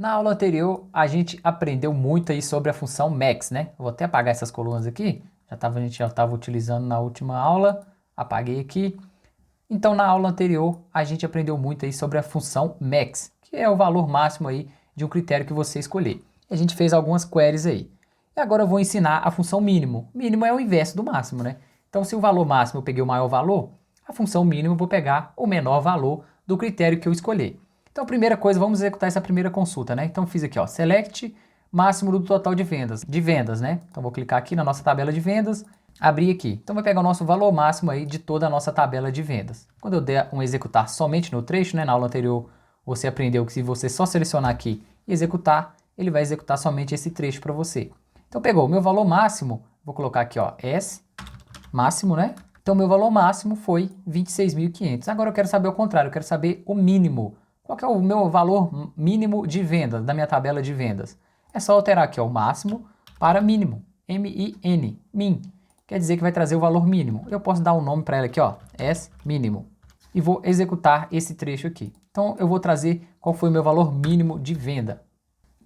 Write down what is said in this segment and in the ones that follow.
Na aula anterior, a gente aprendeu muito aí sobre a função max, né? Vou até apagar essas colunas aqui. A gente já estava utilizando na última aula. Apaguei aqui. Então, na aula anterior, a gente aprendeu muito aí sobre a função max, que é o valor máximo aí de um critério que você escolher. A gente fez algumas queries aí. E agora eu vou ensinar a função mínimo. Mínimo é o inverso do máximo, né? Então, se o valor máximo eu peguei o maior valor, a função mínimo eu vou pegar o menor valor do critério que eu escolher. Então, a primeira coisa, vamos executar essa primeira consulta, né? Então, fiz aqui, ó, select máximo do total de vendas, né? Então, vou clicar aqui na nossa tabela de vendas, abrir aqui. Então, vai pegar o nosso valor máximo aí de toda a nossa tabela de vendas. Quando eu der um executar somente no trecho, né? Na aula anterior, você aprendeu que se você só selecionar aqui e executar, ele vai executar somente esse trecho para você. Então, pegou o meu valor máximo, vou colocar aqui, ó, S, máximo, né? Então, meu valor máximo foi 26.500. Agora eu quero saber o contrário, eu quero saber o mínimo. Qual que é o meu valor mínimo de vendas, da minha tabela de vendas? É só alterar aqui, ó, o máximo para mínimo, M-I-N, min. Quer dizer que vai trazer o valor mínimo. Eu posso dar um nome para ela aqui, ó, S mínimo. E vou executar esse trecho aqui. Então, eu vou trazer qual foi o meu valor mínimo de venda,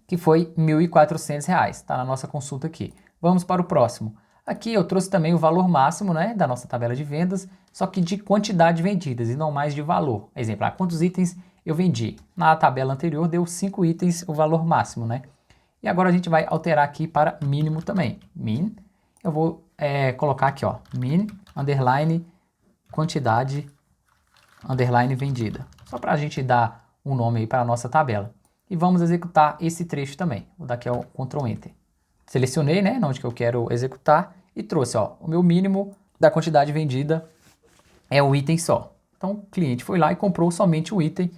que foi R$ 1.400, está na nossa consulta aqui. Vamos para o próximo. Aqui eu trouxe também o valor máximo, né, da nossa tabela de vendas, só que de quantidade vendidas e não mais de valor. Exemplo, quantos itens eu vendi? Na tabela anterior deu 5 itens o valor máximo, né? E agora a gente vai alterar aqui para mínimo também. Min, eu vou colocar aqui, ó, min, underline, quantidade, underline vendida. Só para a gente dar um nome aí para a nossa tabela. E vamos executar esse trecho também. Vou dar aqui o Ctrl Enter. Selecionei, né, onde que eu quero executar e trouxe, ó, o meu mínimo da quantidade vendida é um item só. Então, o cliente foi lá e comprou somente o item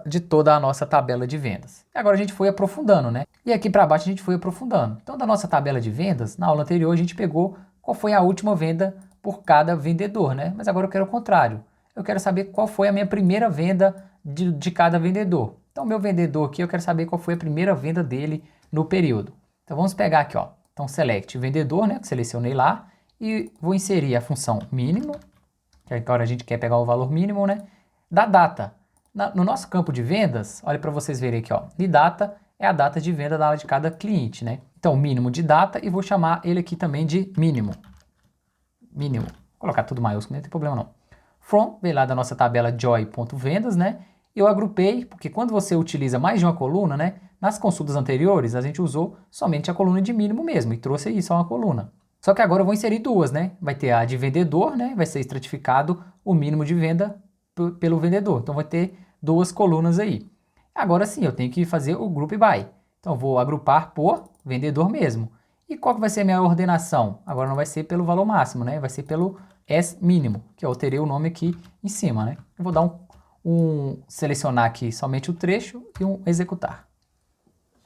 de toda a nossa tabela de vendas. E agora a gente foi aprofundando, né? E aqui para baixo a gente foi aprofundando. Então, da nossa tabela de vendas, na aula anterior a gente pegou qual foi a última venda por cada vendedor, né? Mas agora eu quero o contrário. Eu quero saber qual foi a minha primeira venda de cada vendedor. Então, meu vendedor aqui, eu quero saber qual foi a primeira venda dele no período. Então, vamos pegar aqui, ó. Então, select vendedor, né? Que selecionei lá. E vou inserir a função mínimo, que agora a gente quer pegar o valor mínimo, né? Da data. No nosso campo de vendas, olha para vocês verem aqui, ó. De data é a data de venda de cada cliente, né? Então, mínimo de data e vou chamar ele aqui também de mínimo. Mínimo. Vou colocar tudo maiúsculo, não tem problema não. From, veio lá da nossa tabela joy.vendas, né? Eu agrupei, porque quando você utiliza mais de uma coluna, né? Nas consultas anteriores, a gente usou somente a coluna de mínimo mesmo e trouxe aí só uma coluna. Só que agora eu vou inserir duas, né? Vai ter a de vendedor, né? Vai ser estratificado o mínimo de venda pelo vendedor. Então vai ter duas colunas aí. Agora sim, eu tenho que fazer o group by. Então eu vou agrupar por vendedor mesmo. E qual que vai ser a minha ordenação? Agora não vai ser pelo valor máximo, né? Vai ser pelo S mínimo, que eu alterei o nome aqui em cima, né? Eu vou dar selecionar aqui somente o trecho e um executar.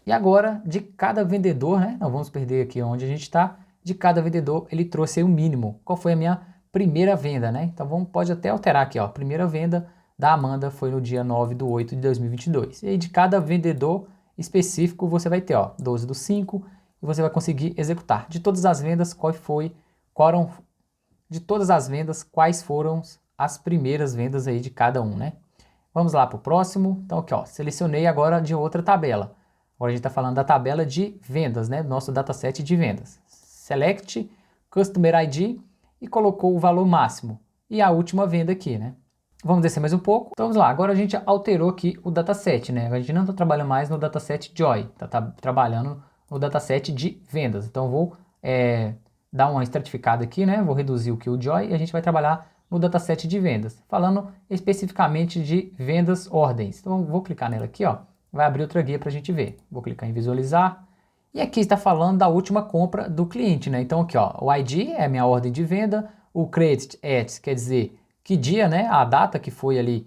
E agora, de cada vendedor, né? Não vamos perder aqui onde a gente está. De cada vendedor, ele trouxe aí o mínimo. Qual foi a minha primeira venda, né? Então pode até alterar aqui, ó. Primeira venda da Amanda foi no dia 9/8/2022. E aí de cada vendedor específico você vai ter, ó, 12/5 e você vai conseguir executar. De todas as vendas, quais foram as primeiras vendas aí de cada um, né? Vamos lá para o próximo. Então aqui, ó, selecionei agora de outra tabela. Agora a gente está falando da tabela de vendas, né? Nosso dataset de vendas. Select Customer ID e colocou o valor máximo. E a última venda aqui, né? Vamos descer mais um pouco. Então vamos lá, agora a gente alterou aqui o dataset, né? A gente não está trabalhando mais no dataset Joy, está trabalhando no dataset de vendas. Então eu vou dar uma estratificada aqui, né? Vou reduzir o Joy e a gente vai trabalhar no dataset de vendas, falando especificamente de vendas ordens. Então vou clicar nela aqui, ó. Vai abrir outra guia para a gente ver. Vou clicar em visualizar. E aqui está falando da última compra do cliente, né? Então aqui, ó, o ID é a minha ordem de venda, o credit at quer dizer que dia, né? A data que foi ali,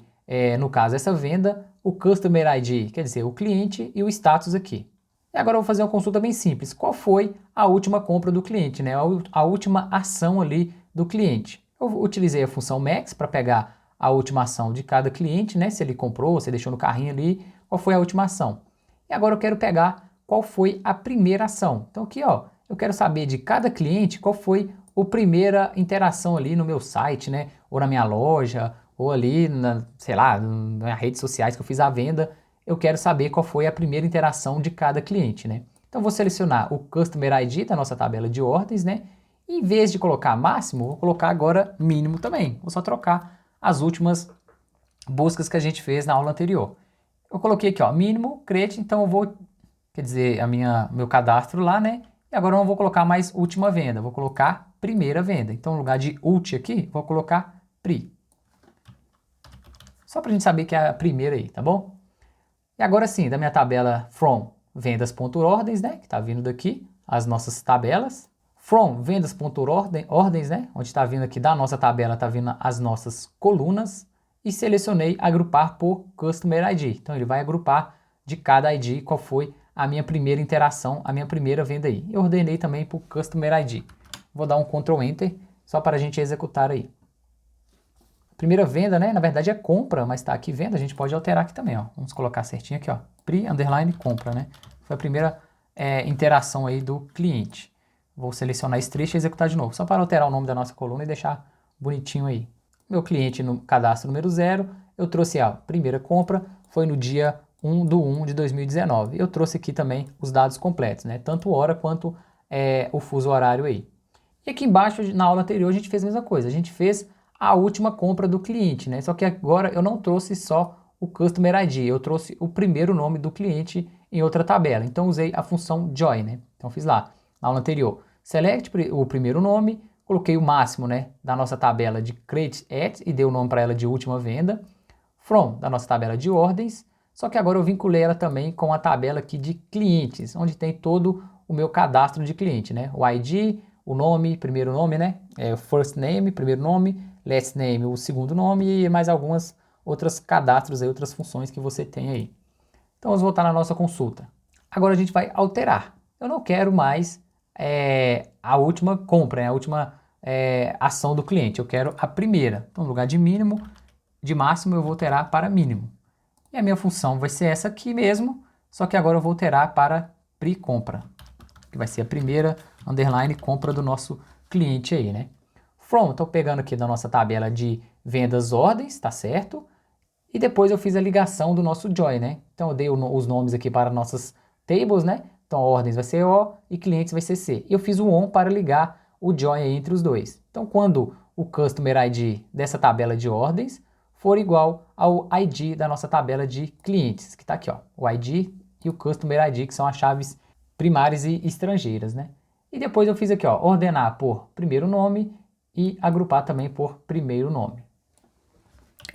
no caso, essa venda, o customer ID quer dizer o cliente e o status aqui. E agora eu vou fazer uma consulta bem simples. Qual foi a última compra do cliente, né? A última ação ali do cliente. Eu utilizei a função max para pegar a última ação de cada cliente, né? Se ele comprou, se deixou no carrinho ali, qual foi a última ação. E agora eu quero pegar qual foi a primeira ação. Então aqui, ó, eu quero saber de cada cliente qual foi a primeira interação ali no meu site, né? Ou na minha loja, ou ali, sei lá, nas redes sociais que eu fiz a venda. eu quero saber qual foi a primeira interação de cada cliente, né? Então, vou selecionar o Customer ID da nossa tabela de ordens, né? E, em vez de colocar máximo, vou colocar agora mínimo também. Vou só trocar as últimas buscas que a gente fez na aula anterior. Eu coloquei aqui, ó, mínimo, create, então eu vou, quer dizer, meu cadastro lá, né? E agora eu não vou colocar mais última venda, vou colocar primeira venda. Então, no lugar de ult aqui, vou colocar pri. Só para a gente saber que é a primeira aí, tá bom? E agora sim, da minha tabela from vendas.ordens, né? Que tá vindo daqui, as nossas tabelas. From vendas.ordens, né? Onde está vindo aqui da nossa tabela, tá vindo as nossas colunas. E selecionei agrupar por Customer ID. Então ele vai agrupar de cada ID qual foi a minha primeira interação, a minha primeira venda aí. Eu ordenei também por Customer ID. Vou dar um Ctrl Enter só para a gente executar aí. Primeira venda, né? Na verdade é compra, mas tá aqui venda, a gente pode alterar aqui também, ó. Vamos colocar certinho aqui, ó. Pri, underline, compra, né? Foi a primeira interação aí do cliente. Vou selecionar esse trecho e executar de novo, só para alterar o nome da nossa coluna e deixar bonitinho aí. Meu cliente no cadastro número 0, eu trouxe a primeira compra, foi no dia 1/1 de 2019. Eu trouxe aqui também os dados completos, né? Tanto hora quanto o fuso horário aí. E aqui embaixo, na aula anterior, a gente fez a mesma coisa. A gente fez a última compra do cliente, né? Só que agora eu não trouxe só o Customer ID, eu trouxe o primeiro nome do cliente em outra tabela. Então usei a função join, né? Então fiz lá, na aula anterior, select o primeiro nome, coloquei o máximo, né, da nossa tabela de create at e dei o nome para ela de última venda, from da nossa tabela de ordens, só que agora eu vinculei ela também com a tabela aqui de clientes, onde tem todo o meu cadastro de cliente, né? O ID, o nome, primeiro nome, né? First name, primeiro nome, last name, o segundo nome e mais algumas outras cadastros aí, outras funções que você tem aí. Então vamos voltar na nossa consulta. Agora a gente vai alterar. Eu não quero mais a última compra, né? A última ação do cliente. Eu quero a primeira. Então no lugar de mínimo, de máximo eu vou alterar para mínimo. E a minha função vai ser essa aqui mesmo, só que agora eu vou alterar para pre-compra, que vai ser a primeira underline compra do nosso cliente aí, né? From, estou pegando aqui da nossa tabela de vendas ordens, tá certo? E depois eu fiz a ligação do nosso join, né? Então eu dei os nomes aqui para nossas tables, né? Então ordens vai ser O e clientes vai ser C. E eu fiz o on para ligar o join aí entre os dois. Então quando o Customer ID dessa tabela de ordens for igual ao ID da nossa tabela de clientes, que está aqui, ó, o ID e o Customer ID, que são as chaves primárias e estrangeiras, né? E depois eu fiz aqui, ó, ordenar por primeiro nome e agrupar também por primeiro nome.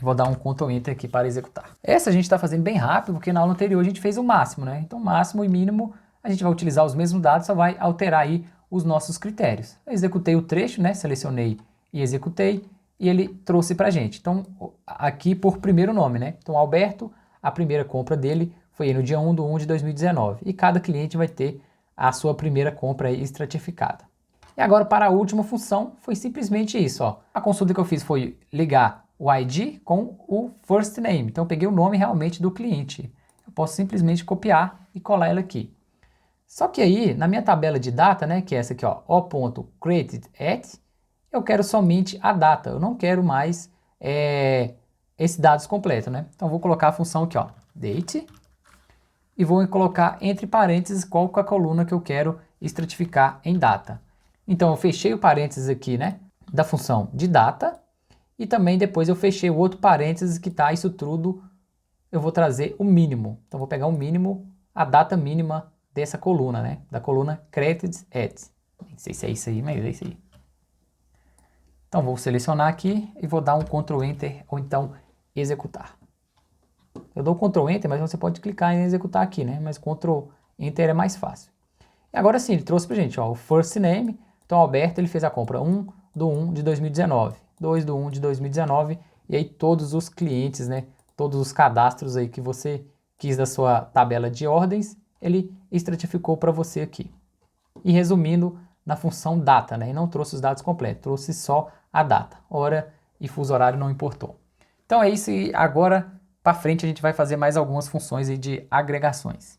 Vou dar um Ctrl Enter aqui para executar. Essa a gente está fazendo bem rápido, porque na aula anterior a gente fez o máximo, né? Então máximo e mínimo a gente vai utilizar os mesmos dados, só vai alterar aí os nossos critérios. Eu executei o trecho, né? Selecionei e executei e ele trouxe para a gente. Então aqui por primeiro nome, né? Então Alberto, a primeira compra dele foi no dia 1/1 de 2019 e cada cliente vai ter a sua primeira compra aí estratificada. E agora para a última função foi simplesmente isso, ó. A consulta que eu fiz foi ligar o ID com o first name. Então eu peguei o nome realmente do cliente. Eu posso simplesmente copiar e colar ele aqui. Só que aí, na minha tabela de data, né, que é essa aqui, ó, o.createdAt, eu quero somente a data. Eu não quero mais esses dados completos, né? Então eu vou colocar a função aqui, ó, date, e vou colocar entre parênteses qual que é a coluna que eu quero estratificar em data. Então eu fechei o parênteses aqui, né, da função de data, e também depois eu fechei o outro parênteses que tá isso tudo, eu vou trazer o mínimo. Então vou pegar o mínimo, a data mínima dessa coluna, né, da coluna createdAt. Nem sei se é isso aí, mas é isso aí. Então vou selecionar aqui e vou dar um Ctrl Enter ou então executar. Eu dou Ctrl Enter, mas você pode clicar em executar aqui, né, mas Ctrl Enter é mais fácil. E agora sim, ele trouxe pra gente, ó, o first name. Então, Alberto, ele fez a compra 1/1 de 2019, 2/1 de 2019, e aí todos os clientes, né, todos os cadastros aí que você quis da sua tabela de ordens, ele estratificou para você aqui. E resumindo, na função data, né, e não trouxe os dados completos, trouxe só a data, hora e fuso horário não importou. Então é isso, e agora para frente a gente vai fazer mais algumas funções aí de agregações.